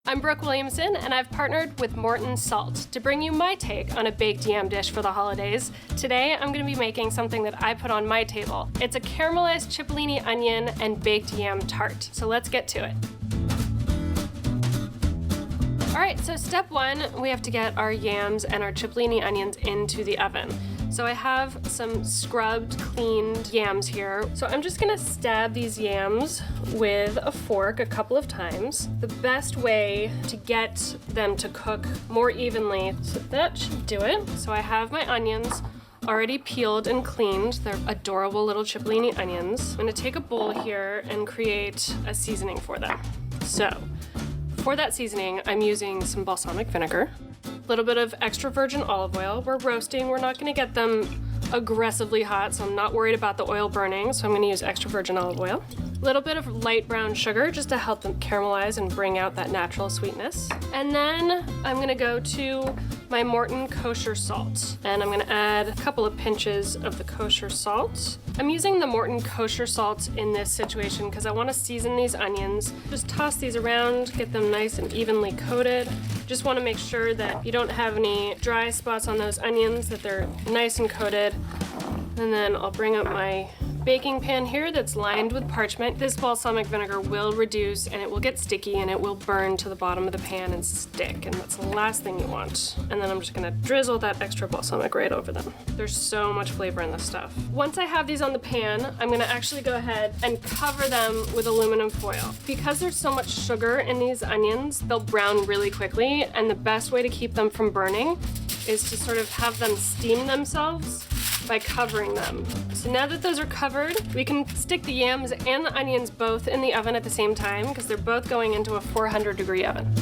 I'm Brooke Williamson, and I've partnered with Morton Salt to bring you my take on a baked yam dish for the holidays. Today, I'm going to be making something that I put on my table. It's a caramelized Cipollini onion and baked yam tart. So let's get to it. All right, so step one, we have to get our yams and our Cipollini onions into the oven. So I have some scrubbed, cleaned yams here. So I'm just gonna stab these yams with a fork a couple of times. The best way to get them to cook more evenly, so that should do it. So I have my onions already peeled and cleaned. They're adorable little Cipollini onions. I'm gonna take a bowl here and create a seasoning for them. So for that seasoning, I'm using some balsamic vinegar, a little bit of extra virgin olive oil. We're roasting, we're not gonna get them aggressively hot, so I'm not worried about the oil burning, so I'm gonna use extra virgin olive oil. A little bit of light brown sugar just to help them caramelize and bring out that natural sweetness. And then I'm gonna go to my Morton Kosher Salt, and I'm gonna add a couple of pinches of the kosher salt. I'm using the Morton Kosher Salt in this situation because I wanna season these onions. Just toss these around, get them nice and evenly coated. Just wanna make sure that you don't have any dry spots on those onions, that they're nice and coated. And then I'll bring up my baking pan here that's lined with parchment. This balsamic vinegar will reduce and it will get sticky and it will burn to the bottom of the pan and stick, and that's the last thing you want. And then I'm just gonna drizzle that extra balsamic right over them. There's so much flavor in this stuff. Once I have these on the pan, I'm gonna actually go ahead and cover them with aluminum foil. Because there's so much sugar in these onions, they'll brown really quickly, and the best way to keep them from burning is to sort of have them steam themselves by covering them. So now that those are covered, we can stick the yams and the onions both in the oven at the same time because they're both going into a 400-degree oven.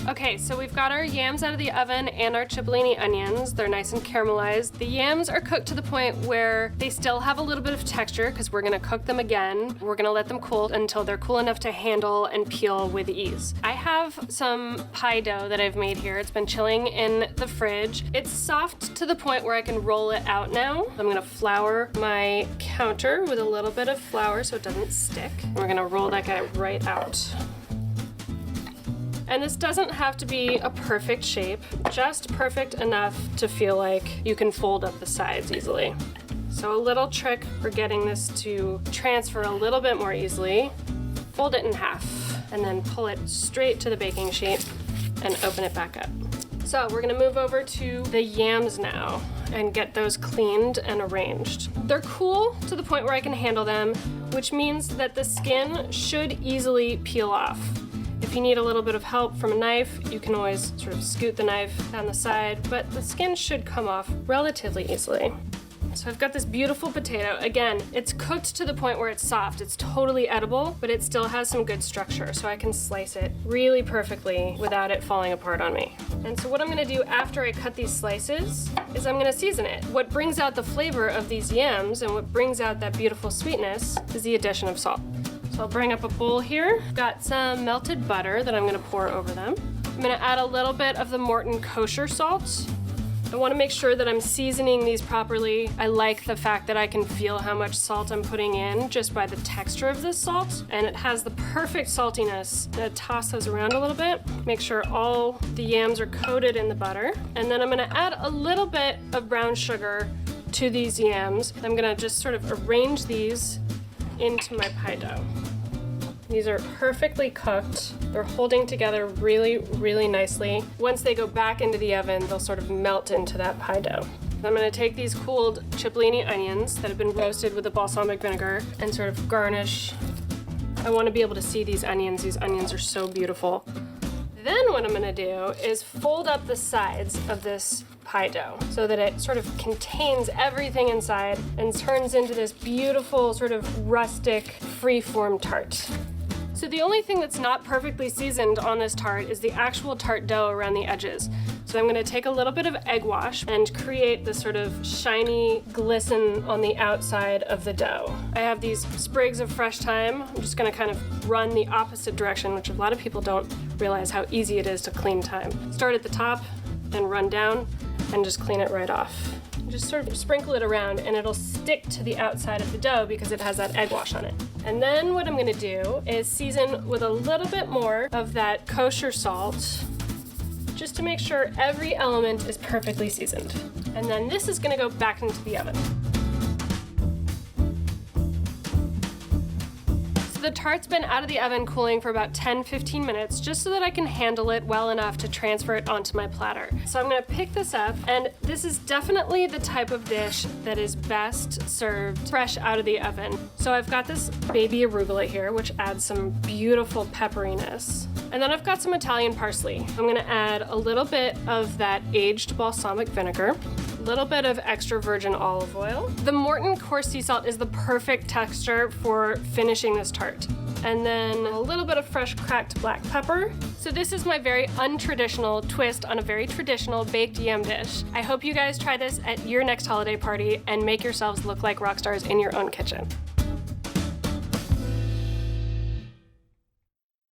Okay, so we've got our yams out of the oven and our Cipollini onions. They're nice and caramelized. The yams are cooked to the point where they still have a little bit of texture because we're gonna cook them again. We're gonna let them cool until they're cool enough to handle and peel with ease. I have some pie dough that I've made here. It's been chilling in the fridge. It's soft to the point where I can roll it out now. I'm gonna flour my counter with a little bit of flour so it doesn't stick. We're gonna roll that guy right out. And this doesn't have to be a perfect shape, just perfect enough to feel like you can fold up the sides easily. So a little trick for getting this to transfer a little bit more easily, fold it in half and then pull it straight to the baking sheet and open it back up. So we're gonna move over to the yams now and get those cleaned and arranged. They're cool to the point where I can handle them, which means that the skin should easily peel off. If you need a little bit of help from a knife, you can always sort of scoot the knife down the side, but the skin should come off relatively easily. So I've got this beautiful potato. Again, it's cooked to the point where it's soft. It's totally edible, but it still has some good structure, so I can slice it really perfectly without it falling apart on me. And so what I'm gonna do after I cut these slices is I'm gonna season it. What brings out the flavor of these yams and what brings out that beautiful sweetness is the addition of salt. So I'll bring up a bowl here. Got some melted butter that I'm gonna pour over them. I'm gonna add a little bit of the Morton Kosher Salt. I wanna make sure that I'm seasoning these properly. I like the fact that I can feel how much salt I'm putting in just by the texture of this salt, and it has the perfect saltiness. I'm gonna toss those around a little bit, make sure all the yams are coated in the butter, and then I'm gonna add a little bit of brown sugar to these yams. I'm gonna just sort of arrange these into my pie dough. These are perfectly cooked. They're holding together really, really nicely. Once they go back into the oven, they'll sort of melt into that pie dough. I'm gonna take these cooled Cipollini onions that have been roasted with the balsamic vinegar and sort of garnish. I wanna be able to see these onions. These onions are so beautiful. Then what I'm gonna do is fold up the sides of this pie dough so that it sort of contains everything inside and turns into this beautiful sort of rustic free-form tart. So the only thing that's not perfectly seasoned on this tart is the actual tart dough around the edges. So I'm gonna take a little bit of egg wash and create this sort of shiny glisten on the outside of the dough. I have these sprigs of fresh thyme. I'm just gonna kind of run the opposite direction, which a lot of people don't realize how easy it is to clean thyme. Start at the top and run down and just clean it right off. Just sort of sprinkle it around and it'll stick to the outside of the dough because it has that egg wash on it. And then what I'm gonna do is season with a little bit more of that kosher salt, just to make sure every element is perfectly seasoned. And then this is gonna go back into the oven. The tart's been out of the oven cooling for about 10-15 minutes just so that I can handle it well enough to transfer it onto my platter. So I'm gonna pick this up, and this is definitely the type of dish that is best served fresh out of the oven. So I've got this baby arugula here, which adds some beautiful pepperiness. And then I've got some Italian parsley. I'm gonna add a little bit of that aged balsamic vinegar, a little bit of extra virgin olive oil. The Morton Coarse Sea Salt is the perfect texture for finishing this tart. And then a little bit of fresh cracked black pepper. So this is my very untraditional twist on a very traditional baked yam dish. I hope you guys try this at your next holiday party and make yourselves look like rock stars in your own kitchen.